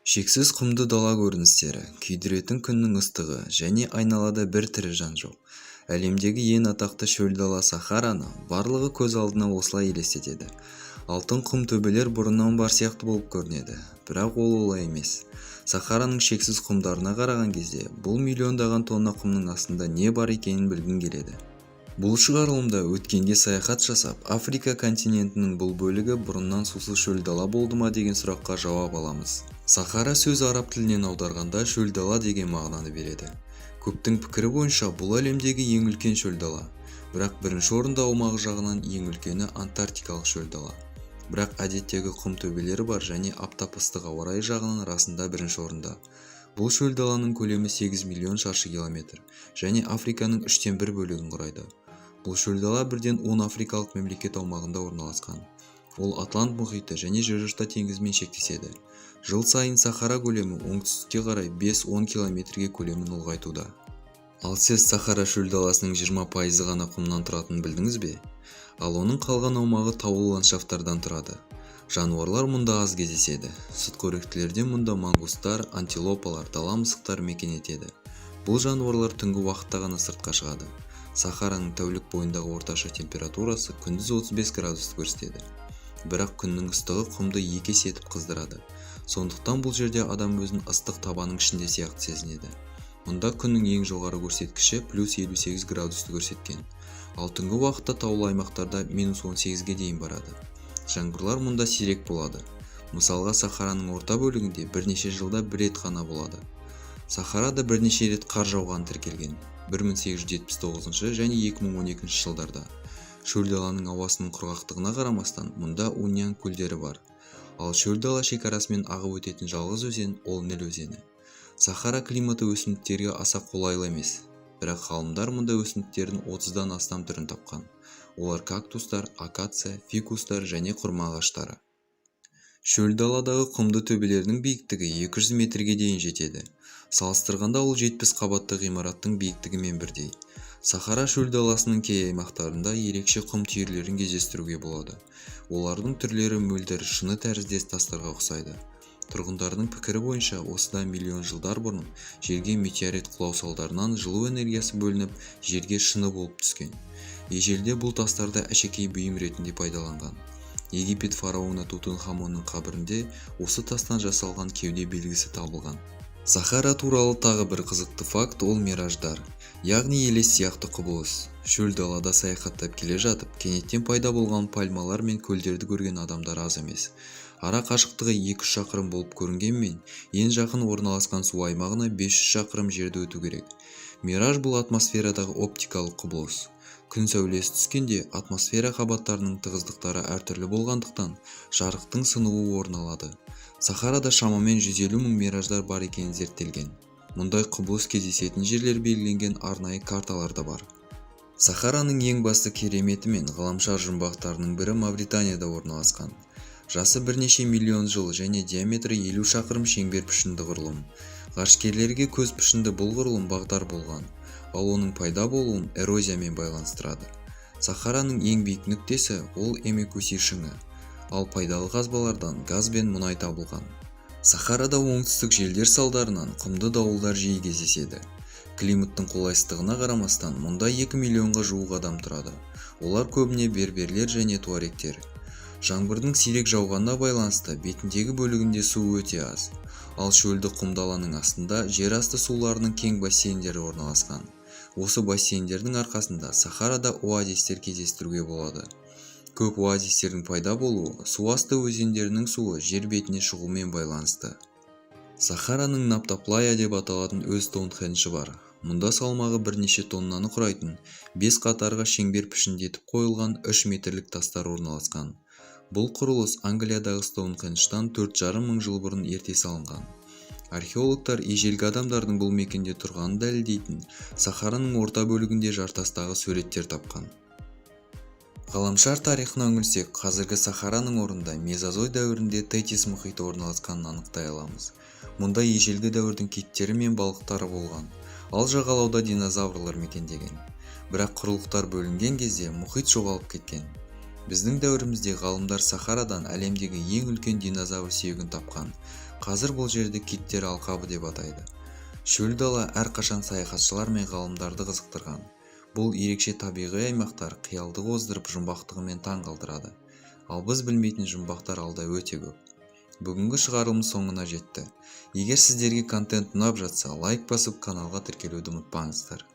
Шексіз құмды дала көріністері, күйдіретін күннің ыстығы және айналада бір тірі жан жоқ. Әлемдегі ең атақты шөл дала Сахараны барлығы көз алдына осылай елестетеді. Алтын құм төбелер бұрыннан бар сияқты болып көрінеді, бірақ ол олай емес. Сахараның шексіз құмдарына қараған кезде бұл миллиондаған тонна құмның астында не бар екенін білгің келеді. Бұл шығарылымда өткенге саяхат жасап, Африка континентінің бұл бөлігі бұрыннан сусыз шөл дала болды ма деген сұраққа жауап аламыз. Сахара сөзі араб тілінен аударғанда шөл дала деген мағынаны береді. Көптің пікірі бойынша бұл әлемдегі ең үлкен шөл дала. Бірақ бірінші орында аумағы жағынан ең үлкені Антарктикалық шөл дала. Бірақ әдеттегі құм төбелері бар және аптап ыстық ауа райы жағынан расында бірінші орында. Бұл шөл даланың көлемі 8 миллион шаршы километр және Африканың 1/3 бөлігін құрайды. Бұл шөл дала бірден 10 африкалық мемлекет аумағында орналасқан. Ол Атлант мұхиты және Жерорта теңізімен шектеседі. Жыл сайын Сахара көлемі оңтүстікке қарай 5-10 километрге көлемін ұлғайтуда. Ал сіз Сахара шөл даласының 20% ғана құмнан тұратынын білдіңіз бе? Ал оның қалған аумағы таулы ландшафтардан тұрады. Жануарлар мұнда аз кездеседі. Сүтқоректілерден мұнда мангустар, антилопалар, дала мысықтары мекен етеді. Бұл жануарлар түнгі уақытта ғана сыртқа шығады. Сахараның тәулік бойындағы орташа температурасы күндіз 35 градусты көрсетеді. Бірақ күннің ыстығы құмды 2 есе етіп қыздырады. Сондықтан бұл жерде адам өзін ыстық табаның ішінде сияқты сезінеді. Мұнда күннің ең жоғары көрсеткіші +58 градусты көрсеткен. Ал түнгі уақытта таулы аймақтарда -18-ге дейін барады. Жаңбырлар мұнда сирек болады. Мысалға, Сахараның орта бөлігінде бірнеше жылда бір рет қана болады. Сахарада бірнеше рет қар жауған тіркелген. 1879 және 2012 жылдарда. Шөл даланың ауасының құрғақтығына қарамастан, мұнда Уньян көлдері бар. Ал шөл дала шекарасымен ағып өтетін жалғыз өзен ол Ніл өзені. Сахара климаты өсімдіктерге аса қолайлы емес. Бірақ ғалымдар мұнда өсімдіктердің 30-дан астам түрін тапқан. Олар кактустар, акация, фикустар және құрма ағаштары. Шөл даладағы құмды төбелердің биіктігі 200 метрге дейін жетеді. Салыстырғанда ол 70 қабатты ғимараттың биіктігімен бірдей. Сахара шөл даласының кей аймақтарында ерекше құм түйірлерін кездестіруге болады. Олардың түрлері мөлдір шыны тәріздес тастарға ұқсайды. Тұрғындардың пікірі бойынша осыдан миллион жылдар бұрын жерге метеорит құлау салдарынан жылу энергиясы бөлініп, жерге шыны болып түскен. Ежелде бұл тастарды әшекей бұйым ретінде пайдаланған. Египет фараоны Тутанхамонның қабірінде осы тастан жасалған кеуде белгісі табылған. Сахара туралы тағы бір қызықты факт ол мираждар, яғни елес сияқты құбылыс. Шөл далада саяхаттап келе жатып, кенеттен пайда болған пальмалар мен көлдерді көрген адамдар аз емес. Ара қашықтығы 2-3 шақырым болып көрінгенмен, ең жақын орналасқан су аймағына 500 шақырым жерді өту керек. Мираж бұл атмосферадағы оптикалық құбылыс. Күн сәулесі түскенде атмосфера қабаттарының тығыздықтары әртүрлі болғандықтан жарықтың сынуы орын алады. Сахарада шамамен 150 мың мираждар бар екені зерттелген. Мұндай құбылыс кездесетін жерлер белгіленген арнайы карталарда бар. Сахараның ең басты кереметі мен ғаламшар жұмбақтарының бірі Мавританияда орналасқан. Жасы бірнеше миллион жыл және диаметрі 50 шақырым шеңбер пішінді құрылым. Ғарышкерлерге көз пішінді бұл құрылым бағдар болған, ал оның пайда болуын эрозиямен байланыстырады. Сахараның ең биік нүктесі ол Эмекуси шыңы, ал пайдалы қазбалардан газ бен мұнай табылған. Сахарада оңтүстік желдер салдарынан құмды дауылдар жиі кездеседі. Климаттың қолайсыздығына қарамастан, мұнда 2 миллионға жуық адам тұрады. Олар көбіне берберлер және туарегтер. Жаңбырдың сирек жауғанына байланысты бетіндегі бөлігінде су өте аз. Ал шөлді құм даланың астында жер асты суларының кең бассейндері орналасқан. Осы бассейндердің арқасында Сахарада оазистер кездестіруге болады. Көп оазистердің пайда болуы су асты өзендерінің суы жер бетіне шығумен байланысты. Сахараның Наптаплая деп аталатын өз Стоунхенджі бар. Мұнда салмағы бірнеше тоннаны құрайтын 5 қатарға шеңбер пішіндетіп қойылған 3 метрлік тастар орналасқан. Бұл құрылыс Англиядағы Стоунхенджтан 4,5 мың жыл бұрын ерте салынған. Археологтар ежелгі адамдардың бұл мекенде тұрғанын дәлелдейтін Сахараның орта бөлігінде жартастағы суреттер тапқан. Ғаламшар тарихына үңілсек, қазіргі Сахараның орнында мезозой дәуірінде Тетис мұхиты орналасқанын анықтай аламыз. Мұнда ежелгі дәуірдің киттері мен балықтары болған, ал жағалауда динозаврлар мекендеген. Бірақ құрлықтар бөлінген кезде мұхит жоғалып кеткен. Біздің дәуірімізде ғалымдар Сахарадан әлемдегі ең үлкен динозавр сүйегін тапқан. Қазір бұл жерді киттер алқабы деп атайды. Шөл дала әрқашан саяхатшылар мен ғалымдарды қызықтырған. Бұл ерекше табиғи аймақтар қиялды қоздырып жұмбақтығымен таң қалдырады. Ал біз білмейтін жұмбақтар алда өте көп. Бүгінгі шығарылымыз соңына жетті. Егер сіздерге контент ұнап жатса, лайк басып каналға тіркелуді ұмытпаңыздар.